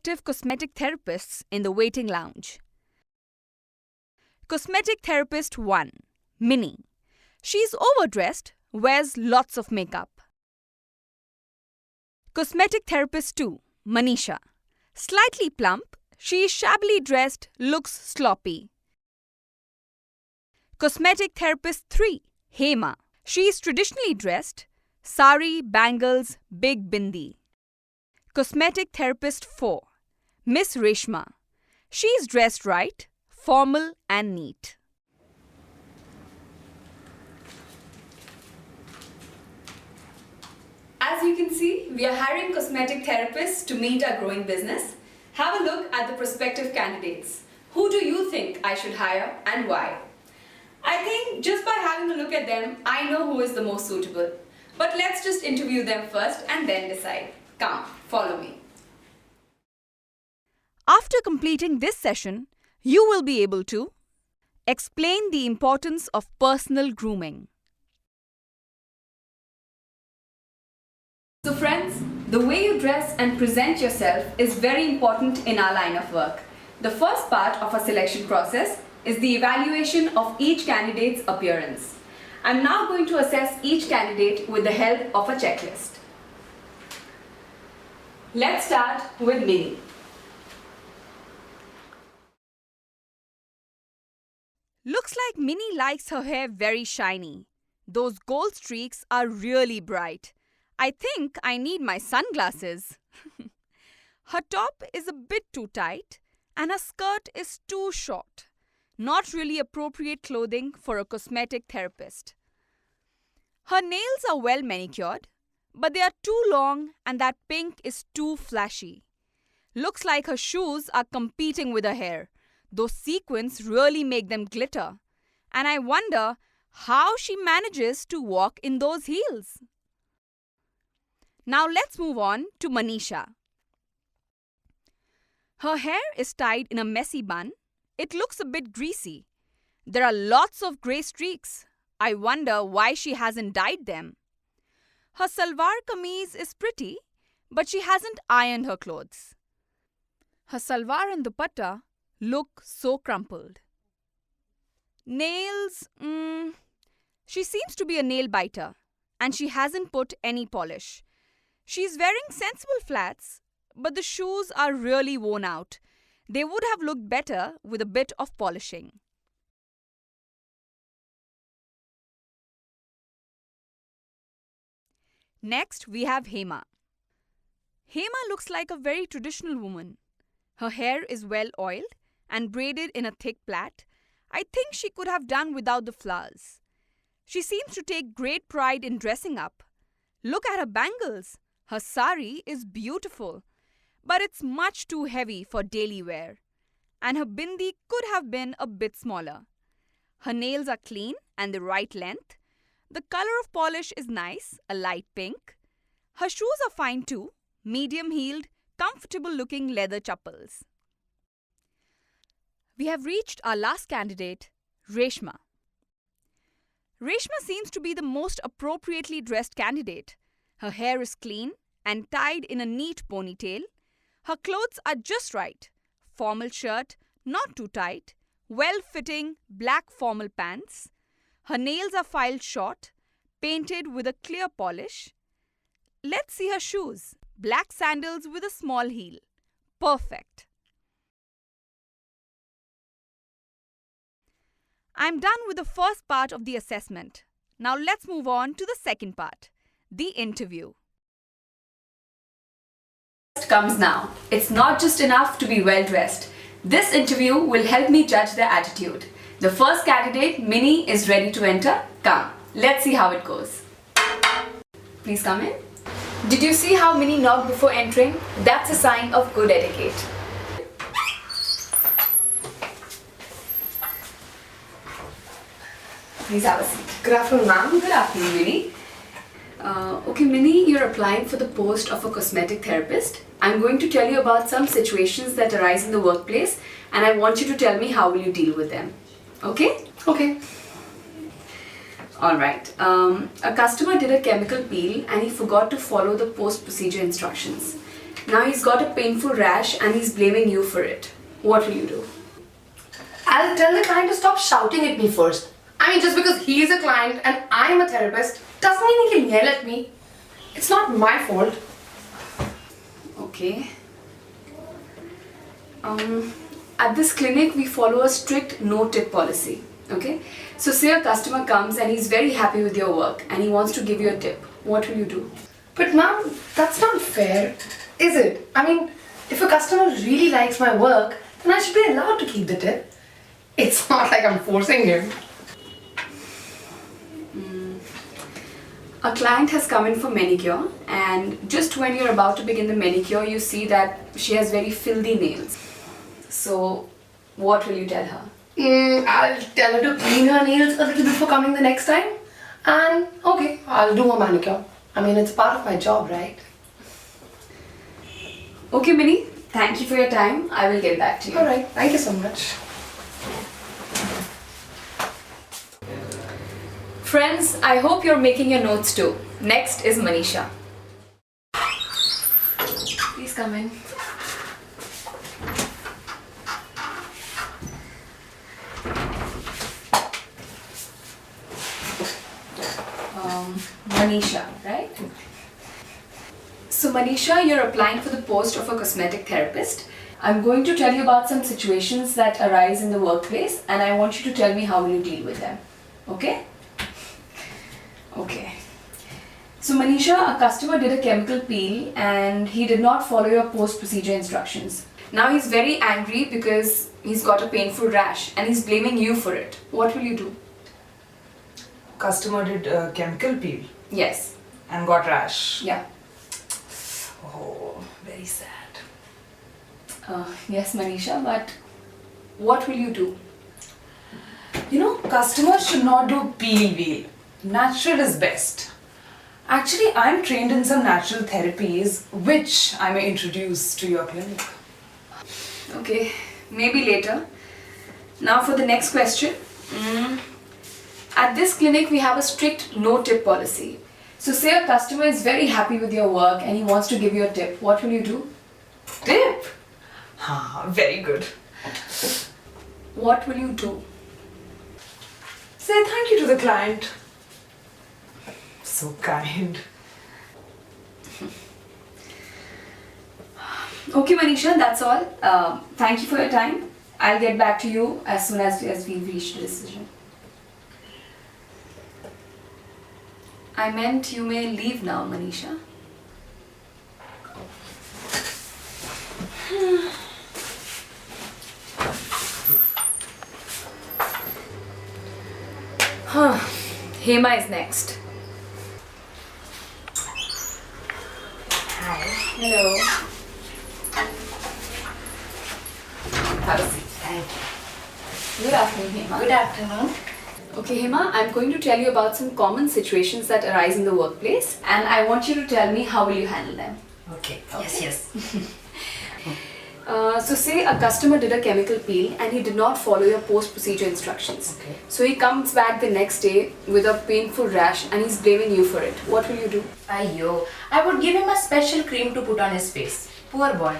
prospective cosmetic therapists in the waiting lounge. Cosmetic Therapist 1. Minnie. She's overdressed, wears lots of makeup. Cosmetic Therapist 2. Manisha. Slightly plump, she is shabbily dressed, looks sloppy. Cosmetic Therapist 3. Hema. She is traditionally dressed, sari, bangles, big bindi. Cosmetic Therapist 4. Miss Reshma. She is dressed right, formal and neat. As you can see, we are hiring cosmetic therapists to meet our growing business. Have a look at the prospective candidates. Who do you think I should hire and why? I think just by having a look at them, I know who is the most suitable. But let's just interview them first and then decide. Come, follow me. After completing this session, you will be able to explain the importance of personal grooming. So friends, the way you dress and present yourself is very important in our line of work. The first part of our selection process is the evaluation of each candidate's appearance. I'm now going to assess each candidate with the help of a checklist. Let's start with Minnie. Looks like Minnie likes her hair very shiny. Those gold streaks are really bright. I think I need my sunglasses. Her top is a bit too tight and her skirt is too short. Not really appropriate clothing for a cosmetic therapist. Her nails are well manicured, but they are too long and that pink is too flashy. Looks like her shoes are competing with her hair. Those sequins really make them glitter. And I wonder how she manages to walk in those heels. Now let's move on to Manisha. Her hair is tied in a messy bun. It looks a bit greasy. There are lots of grey streaks. I wonder why she hasn't dyed them. Her salwar kameez is pretty, but she hasn't ironed her clothes. Her salwar and dupatta look so crumpled. Nails, she seems to be a nail biter and she hasn't put any polish. She's wearing sensible flats, but the shoes are really worn out. They would have looked better with a bit of polishing. Next, we have Hema. Hema looks like a very traditional woman. Her hair is well oiled and braided in a thick plait. I think she could have done without the flowers. She seems to take great pride in dressing up. Look at her bangles. Her sari is beautiful, but it's much too heavy for daily wear. And her bindi could have been a bit smaller. Her nails are clean and the right length. The color of polish is nice, a light pink. Her shoes are fine too, medium-heeled, comfortable-looking leather chappals. We have reached our last candidate, Reshma. Reshma seems to be the most appropriately dressed candidate. Her hair is clean and tied in a neat ponytail. Her clothes are just right. Formal shirt, not too tight, well-fitting black formal pants. Her nails are filed short, painted with a clear polish. Let's see her shoes. Black sandals with a small heel. Perfect. I'm done with the first part of the assessment. Now let's move on to the second part, the interview. Comes now. It's not just enough to be well dressed. This interview will help me judge their attitude. The first candidate, Minnie, is ready to enter. Come, let's see how it goes. Please come in. Did you see how Minnie knocked before entering? That's a sign of good etiquette. Please have a seat. Good afternoon, ma'am. Good afternoon, Minnie. Okay, Minnie, you're applying for the post of a cosmetic therapist. I'm going to tell you about some situations that arise in the workplace and I want you to tell me how will you deal with them. Okay? Okay. Alright. A customer did a chemical peel and he forgot to follow the post-procedure instructions. Now he's got a painful rash and he's blaming you for it. What will you do? I'll tell the client to stop shouting at me first. I mean, just because he is a client and I'm a therapist doesn't mean he can yell at me. It's not my fault. Okay. At this clinic, we follow a strict no-tip policy. Okay? So say a customer comes and he's very happy with your work and he wants to give you a tip. What will you do? But ma'am, that's not fair, is it? I mean, if a customer really likes my work, then I should be allowed to keep the tip. It's not like I'm forcing him. A client has come in for manicure and just when you're about to begin the manicure, you see that she has very filthy nails. So, what will you tell her? I'll tell her to clean her nails a little before coming the next time. And okay, I'll do a manicure. I mean, it's part of my job, right? Okay, Minnie. Thank you for your time. I will get back to you. Alright, thank you so much. Friends, I hope you're making your notes too. Next is Manisha. Please come in. Manisha, right? So Manisha, you're applying for the post of a cosmetic therapist. I'm going to tell you about some situations that arise in the workplace and I want you to tell me how will you deal with them. Okay? Okay. So Manisha, a customer did a chemical peel and he did not follow your post-procedure instructions. Now he's very angry because he's got a painful rash and he's blaming you for it. What will you do? Customer did a chemical peel Yes. and got rash. Yeah. Oh, very sad. Yes, Manisha, but what will you do? You know, customers should not do peel wheel. Natural is best. Actually, I'm trained in some natural therapies which I may introduce to your clinic. Okay, maybe later. Now for the next question. At this clinic, we have a strict no-tip policy. So say a customer is very happy with your work and he wants to give you a tip. What will you do? Tip? Very good. What will you do? Say thank you to the client. So kind. Okay, Manisha, that's all. Thank you for your time. I'll get back to you as soon as we've reached a decision. I meant you may leave now, Manisha. Hema is next. Hi. Hello. Have a seat. Thank you. Good afternoon, Hema. Good afternoon. Okay, Hema, I'm going to tell you about some common situations that arise in the workplace and I want you to tell me how will you handle them. Okay. Yes. So say a customer did a chemical peel and he did not follow your post-procedure instructions. Okay. So he comes back the next day with a painful rash and he's blaming you for it. What will you do? Ayyo. I would give him a special cream to put on his face. Poor boy.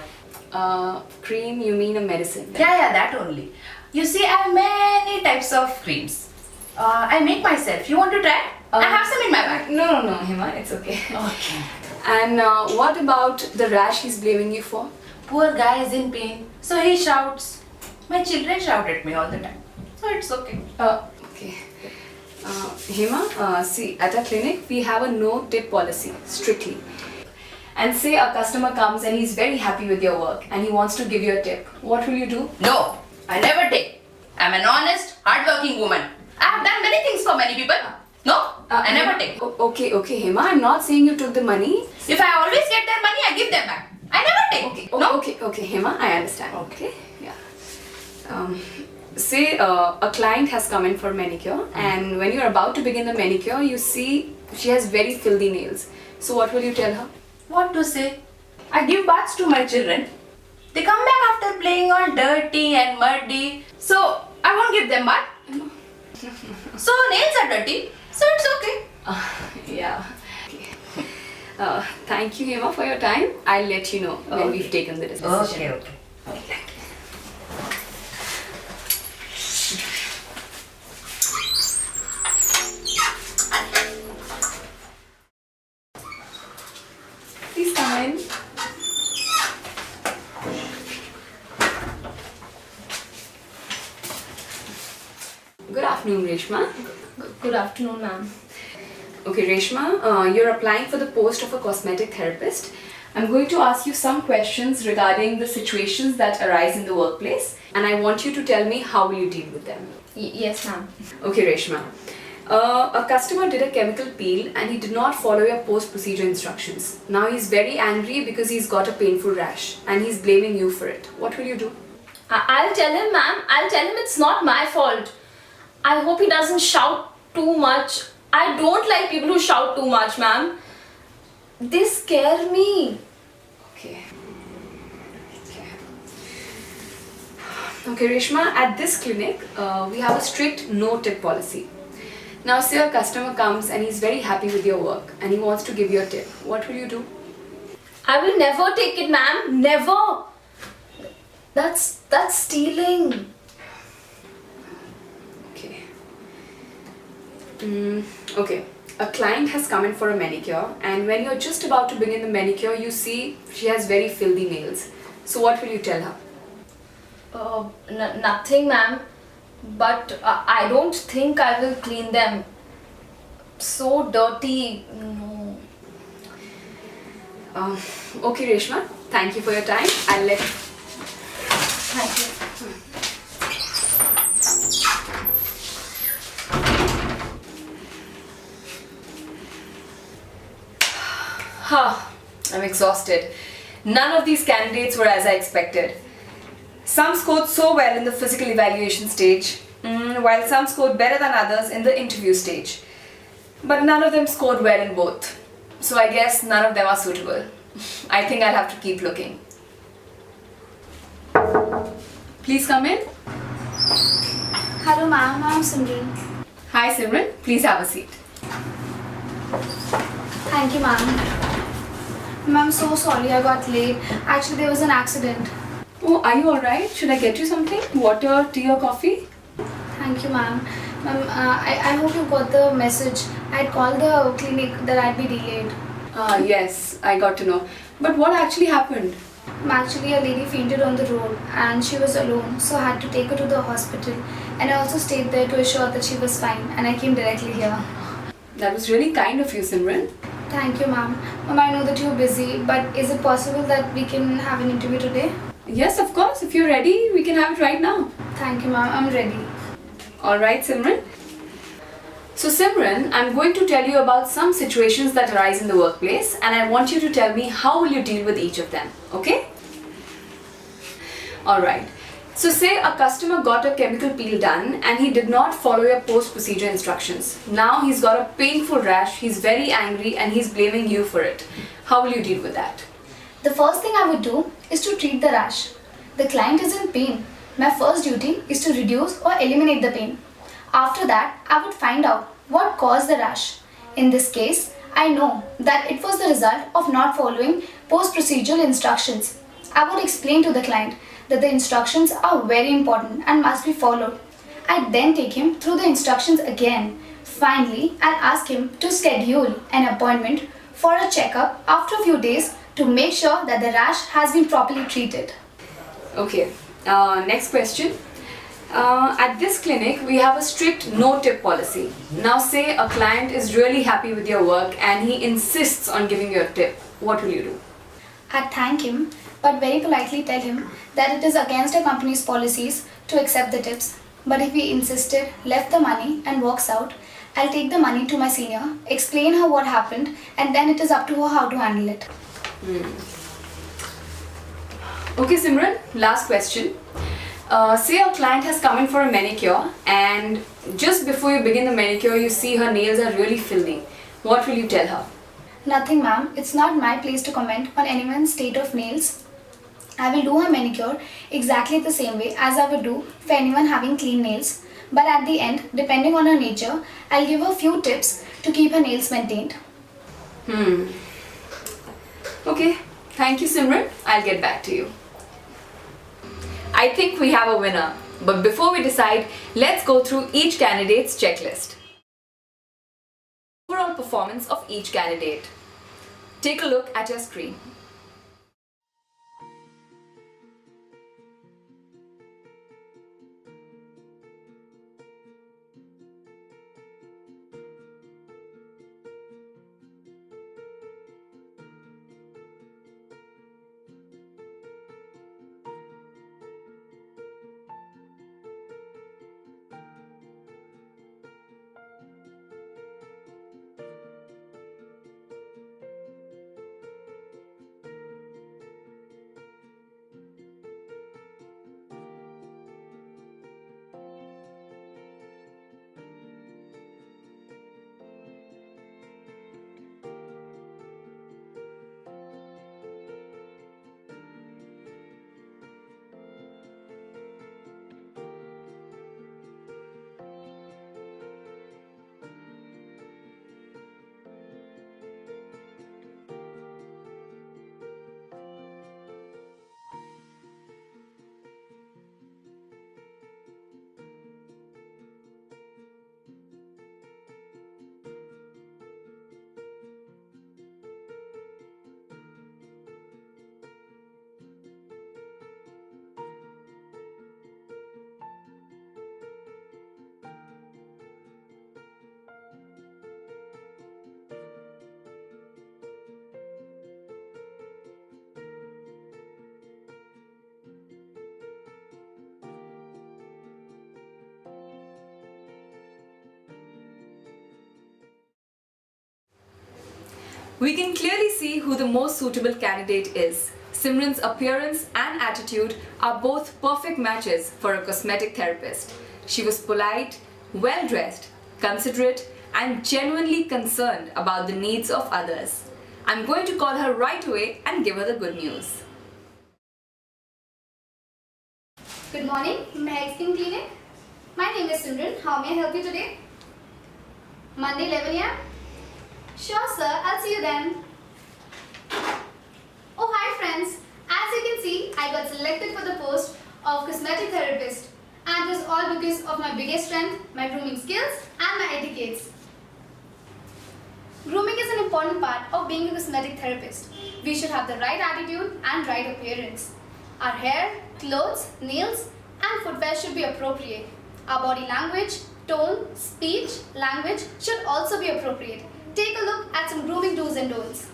Cream, you mean a medicine? Yeah, that only. You see, I have many types of creams. I make myself. You want to try? I have some in my bag. No, Hema, it's okay. Okay. And what about the rash he's blaming you for? Poor guy is in pain, so he shouts. My children shout at me all the time, so it's okay. Okay. Hema, see, at our clinic, we have a no-tip policy, strictly. And say a customer comes and he's very happy with your work and he wants to give you a tip. What will you do? No, I never take. I'm an honest, hardworking woman. I have done many things for many people. No, I never take. Okay, Hema, I'm not saying you took the money. If I always get their money, I give them back. I never take. No. Okay, Hema, I understand. Okay, yeah. Say a client has come in for manicure and when you're about to begin the manicure, you see she has very filthy nails. So what will you tell her? What to say? I give baths to my children. They come back after playing all dirty and muddy. So I won't give them bath. So nails are dirty. So it's okay. Yeah. Okay. Thank you, Hema, for your time. I'll let you know when we've taken the decision. Okay. Please come in. Good afternoon, Reshma. Good afternoon, ma'am. Okay, Reshma, you're applying for the post of a cosmetic therapist. I'm going to ask you some questions regarding the situations that arise in the workplace, and I want you to tell me how will you deal with them. Yes, ma'am. Okay, Reshma. A customer did a chemical peel and he did not follow your post-procedure instructions. Now he's very angry because he's got a painful rash and he's blaming you for it. What will you do? I'll tell him, ma'am. I'll tell him it's not my fault. I hope he doesn't shout too much. I don't like people who shout too much, ma'am. They scare me. Okay. Okay, Reshma, at this clinic, we have a strict no-tip policy. Now, say a customer comes and he's very happy with your work and he wants to give you a tip. What will you do? I will never take it, ma'am. Never. That's stealing. Okay. Okay. A client has come in for a manicure and when you're just about to begin the manicure, you see she has very filthy nails. So what will you tell her? Nothing, ma'am. But I don't think I will clean them. So dirty. No. Okay, Reshma. Thank you for your time. I'll let... Thank you. I'm exhausted. None of these candidates were as I expected. Some scored so well in the physical evaluation stage, while some scored better than others in the interview stage. But none of them scored well in both. So I guess none of them are suitable. I think I'll have to keep looking. Please come in. Hello ma'am, I'm Simran. Hi Simran, please have a seat. Thank you ma'am. Ma'am, so sorry I got late. Actually there was an accident. Oh, are you alright? Should I get you something? Water, tea or coffee? Thank you ma'am. Ma'am, I hope you got the message. I had called the clinic that I'd be delayed. Yes, I got to know. But what actually happened? Actually a lady fainted on the road and she was alone, so I had to take her to the hospital, and I also stayed there to assure that she was fine, and I came directly here. That was really kind of you, Simran. Thank you ma'am. Ma'am, I know that you're busy, but is it possible that we can have an interview today? Yes, of course. If you're ready, we can have it right now. Thank you ma'am, I'm ready. Alright, Simran. So Simran, I'm going to tell you about some situations that arise in the workplace and I want you to tell me how will you deal with each of them, okay? Alright. So say a customer got a chemical peel done and he did not follow your post-procedure instructions. Now he's got a painful rash, he's very angry and he's blaming you for it. How will you deal with that? The first thing I would do is to treat the rash. The client is in pain. My first duty is to reduce or eliminate the pain. After that, I would find out what caused the rash. In this case, I know that it was the result of not following post-procedural instructions. I would explain to the client that the instructions are very important and must be followed. I'd then take him through the instructions again. Finally, I'll ask him to schedule an appointment for a checkup after a few days to make sure that the rash has been properly treated. Okay, next question. At this clinic, we have a strict no-tip policy. Now say a client is really happy with your work and he insists on giving you a tip. What will you do? I'd thank him, but very politely tell him that it is against our company's policies to accept the tips. But if he insisted, left the money and walks out, I'll take the money to my senior, explain her what happened, and then it is up to her how to handle it. Okay Simran, last question. Say a client has come in for a manicure and just before you begin the manicure you see her nails are really filthy. What will you tell her? Nothing ma'am, it's not my place to comment on anyone's state of nails. I will do her manicure exactly the same way as I would do for anyone having clean nails. But at the end, depending on her nature, I'll give her a few tips to keep her nails maintained. Okay, thank you, Simran. I'll get back to you. I think we have a winner. But before we decide, let's go through each candidate's checklist. Overall performance of each candidate. Take a look at your screen. We can clearly see who the most suitable candidate is. Simran's appearance and attitude are both perfect matches for a cosmetic therapist. She was polite, well-dressed, considerate, and genuinely concerned about the needs of others. I'm going to call her right away and give her the good news. Good morning, Mahek Skin Clinic. My name is Simran. How may I help you today? Monday 11 a.m. Sure, sir. I'll see you then. Oh, hi, friends. As you can see, I got selected for the post of cosmetic therapist, and it is all because of my biggest strength, my grooming skills, and my etiquettes. Grooming is an important part of being a cosmetic therapist. We should have the right attitude and right appearance. Our hair, clothes, nails, and footwear should be appropriate. Our body language, tone, speech, language should also be appropriate. Take a look at some grooming do's and don'ts.